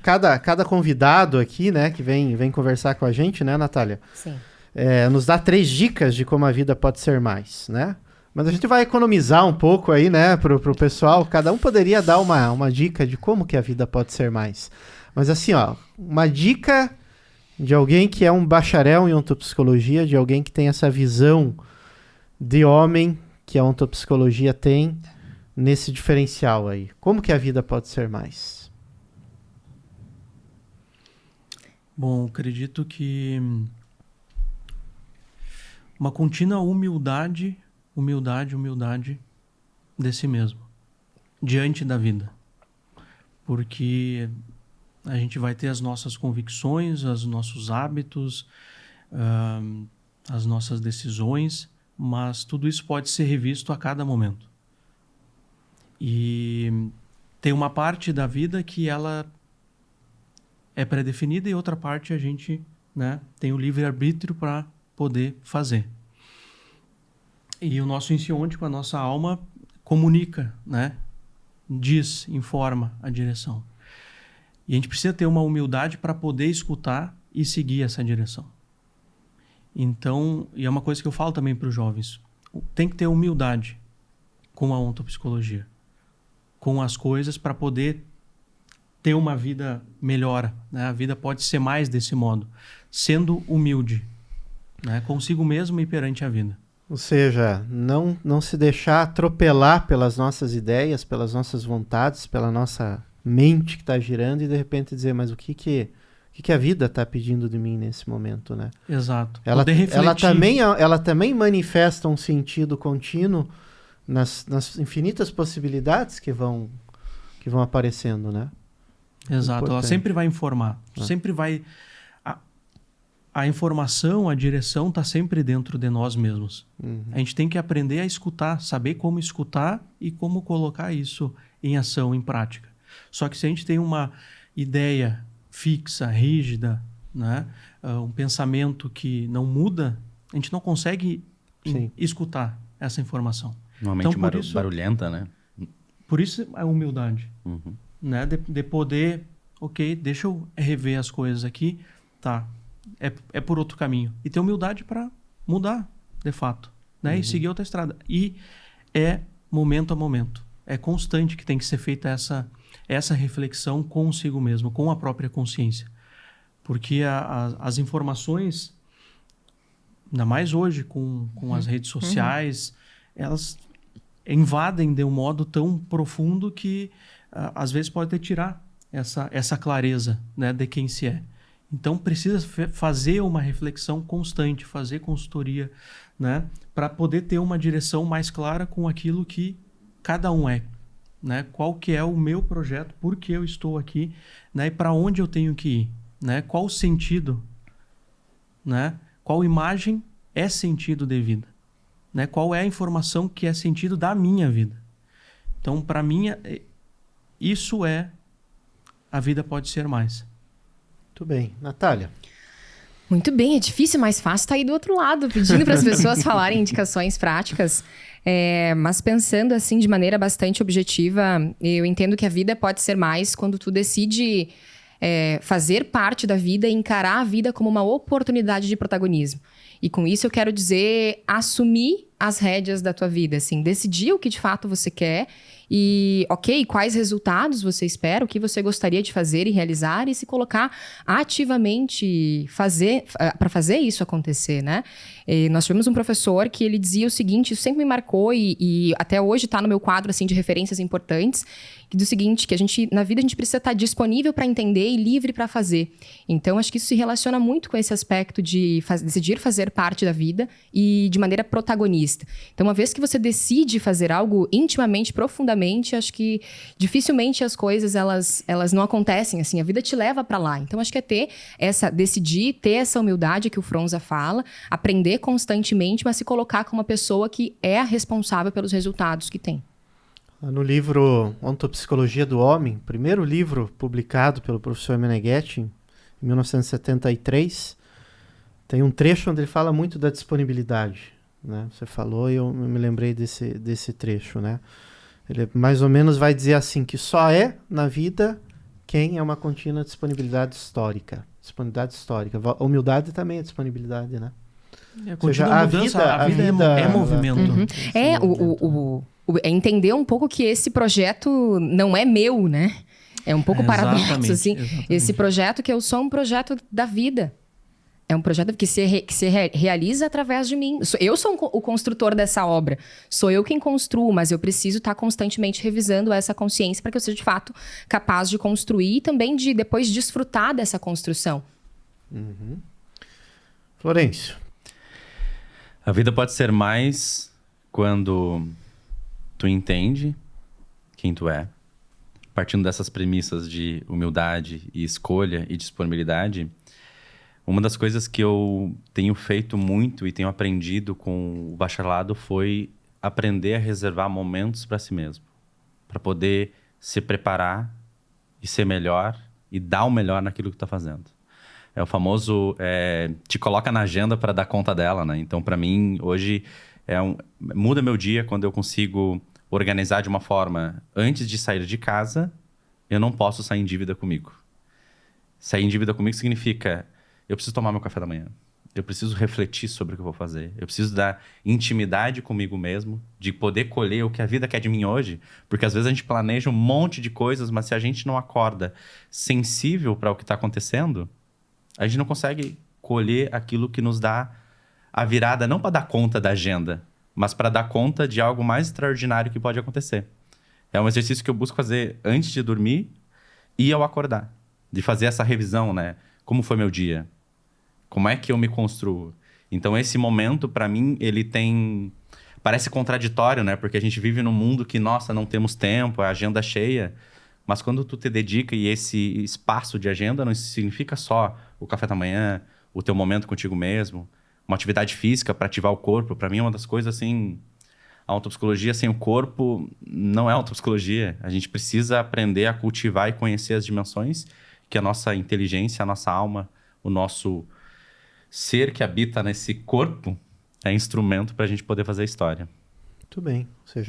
cada convidado aqui, né, que vem conversar com a gente, né, Natália? Sim. Nos dá 3 dicas de como a vida pode ser mais, né? Mas a gente vai economizar um pouco aí, né, pro pessoal. Cada um poderia dar uma dica de como que a vida pode ser mais. Mas assim, ó, uma dica de alguém que é um bacharel em ontopsicologia, de alguém que tem essa visão de homem que a ontopsicologia tem nesse diferencial aí. Como que a vida pode ser mais? Bom, acredito que uma contínua humildade de si mesmo, diante da vida. Porque a gente vai ter as nossas convicções, os nossos hábitos, as nossas decisões, mas tudo isso pode ser revisto a cada momento. E tem uma parte da vida que ela é pré-definida e outra parte a gente, né, tem o livre-arbítrio para poder fazer. E o nosso insiôntico, a nossa alma, comunica, né, diz, informa a direção. E a gente precisa ter uma humildade para poder escutar e seguir essa direção. Então, e é uma coisa que eu falo também para os jovens, tem que ter humildade com a ontopsicologia, com as coisas para poder ter uma vida melhor, né? A vida pode ser mais desse modo, sendo humilde, né, consigo mesmo e perante a vida. Ou seja, não se deixar atropelar pelas nossas ideias, pelas nossas vontades, pela nossa mente que está girando e de repente dizer, mas o que a vida está pedindo de mim nesse momento, né? Exato. Ela também manifesta um sentido contínuo nas infinitas possibilidades que vão aparecendo, né? Exato. Importante. Ela sempre vai informar, sempre vai... A informação, a direção está sempre dentro de nós mesmos. Uhum. A gente tem que aprender a escutar, saber como escutar e como colocar isso em ação, em prática. Só que se a gente tem uma ideia fixa, rígida, né, um pensamento que não muda, a gente não consegue escutar essa informação. Normalmente então, barulhenta, né? Por isso a humildade. Uhum. Né, de poder, ok, deixa eu rever as coisas aqui, tá, é por outro caminho. E ter humildade para mudar, de fato, né, e seguir outra estrada. E é momento a momento. É constante que tem que ser feita essa reflexão consigo mesmo, com a própria consciência. Porque as informações, ainda mais hoje com as redes sociais, elas invadem de um modo tão profundo que às vezes pode até tirar essa clareza, né, de quem se é. Então precisa fazer uma reflexão constante, fazer consultoria, né, para poder ter uma direção mais clara com aquilo que cada um é, né? Qual que é o meu projeto, por que eu estou aqui, né, e para onde eu tenho que ir, né? Qual o sentido, né? Qual imagem é sentido de vida, né? Qual é a informação que é sentido da minha vida. Então, para mim, isso é a vida pode ser mais. Muito bem. Natália? Muito bem, é difícil, mas fácil estar aí do outro lado, pedindo para as pessoas falarem indicações práticas. Mas pensando assim de maneira bastante objetiva, eu entendo que a vida pode ser mais quando tu decide fazer parte da vida e encarar a vida como uma oportunidade de protagonismo. E com isso eu quero dizer assumir as rédeas da tua vida, assim, decidir o que de fato você quer e, ok, quais resultados você espera, o que você gostaria de fazer e realizar e se colocar ativamente para fazer isso acontecer, né? E nós tivemos um professor que ele dizia o seguinte, isso sempre me marcou e até hoje está no meu quadro assim, de referências importantes, que do seguinte, que na vida a gente precisa estar disponível para entender e livre para fazer. Então, acho que isso se relaciona muito com esse aspecto de decidir fazer parte da vida e de maneira protagonista. Então, uma vez que você decide fazer algo intimamente, profundamente, acho que dificilmente as coisas elas não acontecem assim, a vida te leva para lá. Então, acho que decidir, ter essa humildade que o Fronza fala, aprender constantemente, mas se colocar como uma pessoa que é a responsável pelos resultados que tem. No livro Ontopsicologia do Homem, primeiro livro publicado pelo professor Meneghetti, em 1973, tem um trecho onde ele fala muito da disponibilidade, né? Você falou e eu me lembrei desse trecho, né? Ele mais ou menos vai dizer assim, que só é na vida Quem é uma contínua disponibilidade histórica. Disponibilidade histórica. Humildade também é disponibilidade, né? É, Ou seja, contínua mudança, a vida é movimento. É entender um pouco que esse projeto não é meu, né? É um pouco paradoxo, assim. Exatamente. Esse projeto que eu sou um projeto da vida. É um projeto que se realiza através de mim. Eu sou o construtor dessa obra. Sou eu quem construo, mas eu preciso estar constantemente revisando essa consciência para que eu seja, de fato, capaz de construir e também de depois desfrutar dessa construção. Florencio. A vida pode ser mais quando tu entende quem tu é. Partindo dessas premissas de humildade e escolha e disponibilidade, uma das coisas que eu tenho feito muito e tenho aprendido com o bacharelado foi aprender a reservar momentos para si mesmo, para poder se preparar e ser melhor e dar o melhor naquilo que tu tá fazendo. É o famoso te coloca na agenda para dar conta dela, né? Então, para mim, hoje muda meu dia quando eu consigo organizar de uma forma, antes de sair de casa, eu não posso sair em dívida comigo. Sair em dívida comigo significa, eu preciso tomar meu café da manhã, eu preciso refletir sobre o que eu vou fazer, eu preciso dar intimidade comigo mesmo, de poder colher o que a vida quer de mim hoje, porque às vezes a gente planeja um monte de coisas, mas se a gente não acorda sensível para o que está acontecendo, a gente não consegue colher aquilo que nos dá a virada, não para dar conta da agenda, mas para dar conta de algo mais extraordinário que pode acontecer. É um exercício que eu busco fazer antes de dormir e ao acordar. De fazer essa revisão, né? Como foi meu dia? Como é que eu me construo? Então, esse momento, para mim, ele tem... Parece contraditório, né? Porque a gente vive num mundo que, nossa, não temos tempo, a agenda é cheia. Mas quando tu te dedica e esse espaço de agenda não significa só o café da manhã, o teu momento contigo mesmo, uma atividade física para ativar o corpo. Para mim, é uma das coisas, assim... A autopsicologia sem o corpo não é autopsicologia. A gente precisa aprender a cultivar e conhecer as dimensões que a nossa inteligência, a nossa alma, o nosso ser que habita nesse corpo é instrumento para a gente poder fazer a história. Muito bem. Ou seja,